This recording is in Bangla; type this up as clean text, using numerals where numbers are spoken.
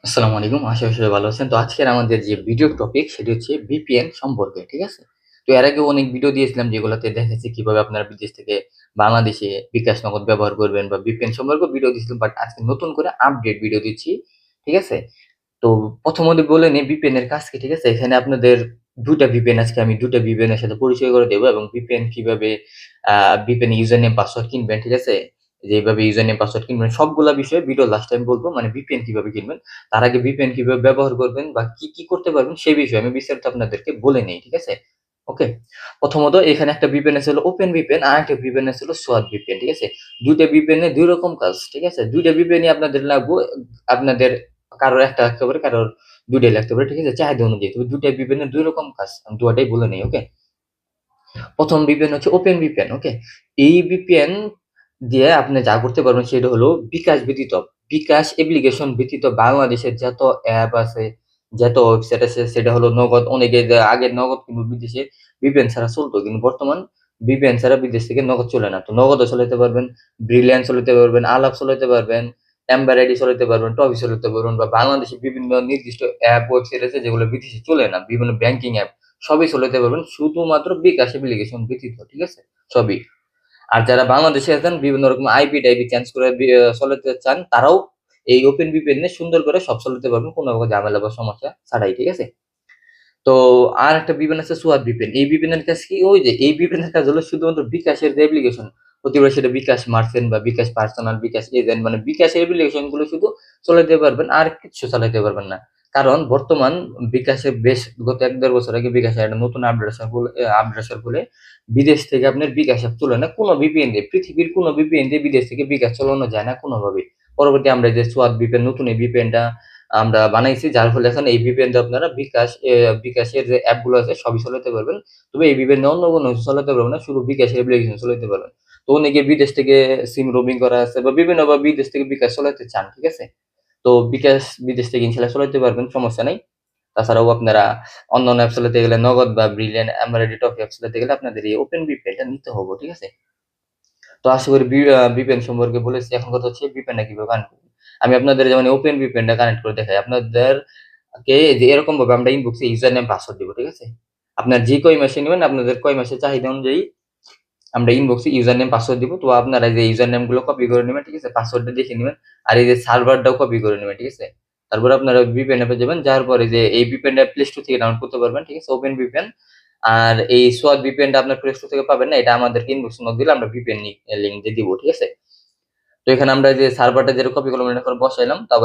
আসসালামু আলাইকুম। আশা করি সবাই ভালো আছেন। তো আজকের আমাদের যে ভিডিও টপিক সেটি হচ্ছে VPN সম্পর্কে, ঠিক আছে? তো এর আগেও অনেক ভিডিও দিয়েছিলাম যেগুলোতে দেখাচ্ছি কিভাবে আপনারা বিদেশ থেকে বাংলাদেশে বিকাশ নগদ ব্যবহার করবেন বা VPN সম্পর্কেও ভিডিও দিয়েছিলাম। বাট আজকে নতুন করে আপডেট ভিডিও দিচ্ছি, ঠিক আছে? তো প্রথমত বলে নেই VPN এর কাজ কি, ঠিক আছে? এখানে আপনাদের ২ টা VPN আজকে আমি ২ টা VPN এর সাথে পরিচয় করে দেব এবং VPN কিভাবে আ VPN ইউজার নেম পাসওয়ার্ড কিনবেন, ঠিক আছে? যে এভাবে ইউজার নেম পাসওয়ার্ড কিনবেন সবগুলা বিষয়ে ভিডিও লাস্ট টাইম বলব। মানে VPN কিভাবে কিনবেন, তার আগে VPN কিভাবে ব্যবহার করবেন বা কি করতে পারবেন সেই বিষয়ে আমি বিস্তারিত আপনাদেরকে বলে নেই, ঠিক আছে? ওকে। প্রথমত এখানে একটা VPN আছে হলো ওপেন VPN আর একটা VPN আছে হলো সোয়াট VPN, ঠিক আছে? ২ টা VPN এর ২ রকম কাজ, ঠিক আছে? ২ টা VPN ই আপনাদের লাগবো। আপনাদের কারোর একটা লাগতে পারে, কারোর ২ টাই লাগতে পারে, ঠিক আছে? চাহিদা অনুযায়ী। তবে ২ টা VPN এর ২ রকম কাজ। আমি ২ টাই বলে নেই, ওকে? ১ম VPN হচ্ছে ওপেন VPN, ওকে? এই VPN দিয়ে আপনি যা করতে পারবেন সেটা হলো বিকাশ ব্যতীত, বিকাশ অ্যাপ্লিকেশন ব্যতীত বাংলাদেশের যত অ্যাপ আছে, যত ওয়েবসাইট আছে সেটা হলো নগদ। অনেকে আগে নগদ কিন্তু বিদেশে VPN ছাড়া চলতো। কিন্তু বর্তমান VPN ছাড়া বিদেশ থেকে নগদ চলে না। তো নগদও চালাতে পারবেন, ব্রিলিয়ান্ট চালাতে পারবেন, আলাপ চালাতে পারবেন, এম্বার আইডি চালাতে পারবেন, টফি চালাতে পারবেন বা বাংলাদেশে বিভিন্ন নির্দিষ্ট অ্যাপ, ওয়েবসাইট আছে যেগুলো বিদেশে চলে না। বিভিন্ন ব্যাংকিং অ্যাপ সবই চালাতে পারবেন শুধুমাত্র বিকাশ অ্যাপ্লিকেশন ব্যতীত, ঠিক আছে? সবই। আর যারা বাংলাদেশে আছেন বিভিন্ন রকম আইপি-টাইপি চেঞ্জ করে চালাতে চান তারাও এই ওপেন VPN এ সুন্দর করে সব চালাতে পারবেন কোন রকম ঝামেলা বা সমস্যা ছাড়াই, ঠিক আছে? তো আরেকটা VPN আছে সোয়াট VPN। এই VPN এর কাজ কি? ওই যে এই VPN এর কাজ হলো শুধুমাত্র বিকাশের যে অ্যাপ্লিকেশন, হতে সেটা বিকাশ মার্চেন্ট বা বিকাশ পার্সোনাল, বিকাশ এজেন্ট মানে বিকাশের অ্যাপ্লিকেশন গুলো শুধু চালাতে পারবেন, আর কিচ্ছু চালাতে পারবেন না। কারণ বর্তমান বিকাশে বেশ গত ১-১.৫ বছর আগে বিকাশে একটা নতুন আপডেট আসার ফলে বিদেশ থেকে আপনার বিকাশ অ্যাপ চলে না। কোন VPN দিয়ে, পৃথিবীর কোন VPN দিয়ে বিদেশ থেকে বিকাশ চালানো যায় না কোনভাবেই। পরবর্তী আমরা যে সোয়াট VPN নতুন এই VPN টা আমরা বানাইছি যার ফলে এখন এই VPN দিয়ে আপনারা বিকাশের যে অ্যাপ গুলো আছে সবই চালাতে পারবেন। তবে এই VPN দিয়ে অন্য কোনো কিছু চালাতে পারবেন না। শুধু বিকাশের অ্যাপ্লিকেশন চালাতে পারবেন। তো অনেকে বিদেশ থেকে সিম রোমিং করা আছে বা বিভিন্নভাবে বিদেশ থেকে বিকাশ চালাতে চান, ঠিক আছে? তো বিকাশ বিদেশ থেকে ইনশাআল্লাহ চালাতে পারবেন, সমস্যা নাই। তাছাড়াও আপনারা অন্যান্য অ্যাপ চালাতে গেলে নগদ বা ব্রিলিয়ান্ট, এমআরআইডি, টপ অ্যাপ চালাতে গেলে আপনাদের এই ওপেন VPN টা নিতে হবে, ঠিক আছে? তো আশা করি VPN সম্পর্কে বলেছি। এখন কথা হচ্ছে VPN টা কিভাবে কানেক্ট করবেন। আমি আপনাদের যেমন ওপেন VPN টা কানেক্ট করে দেখাই। আপনাদেরকে যে এরকমভাবে আমরা ইনবক্সে ইউজার নেম পাসওয়ার্ড দিব, ঠিক আছে? আপনার যে কয় মাসে নিবেন আপনাদের কয় মাসের চাহিদা অনুযায়ী আমরা ইনবক্সে ইউজার নেম পাসওয়ার্ড দিব। তো আপনারা এই যে ইউজার নেম গুলো কপি করে নিবেন, ঠিক আছে? পাসওয়ার্ডটা দেখে নিবেন। আর এই যে সার্ভারটাও কপি করে নিবেন, ঠিক আছে? তারপর আপনারা VPN অ্যাপে যাবেন। যাওয়ার পরে যে এই VPN টা প্লে স্টোর থেকে ডাউনলোড করতে পারবেন, ঠিক আছে? Open VPN। আর এই সোয়াট VPN টা আপনার প্লে স্টোর থেকে পাবেন না। এটা আমাদেরকে ইনবক্সে নক দিলে আমরা VPN লিংক দিয়ে দিব, ঠিক আছে? তো এখানে আমরা যে সার্ভারটা যেটা কপি করলাম এটা করে বসাইলাম। তারপর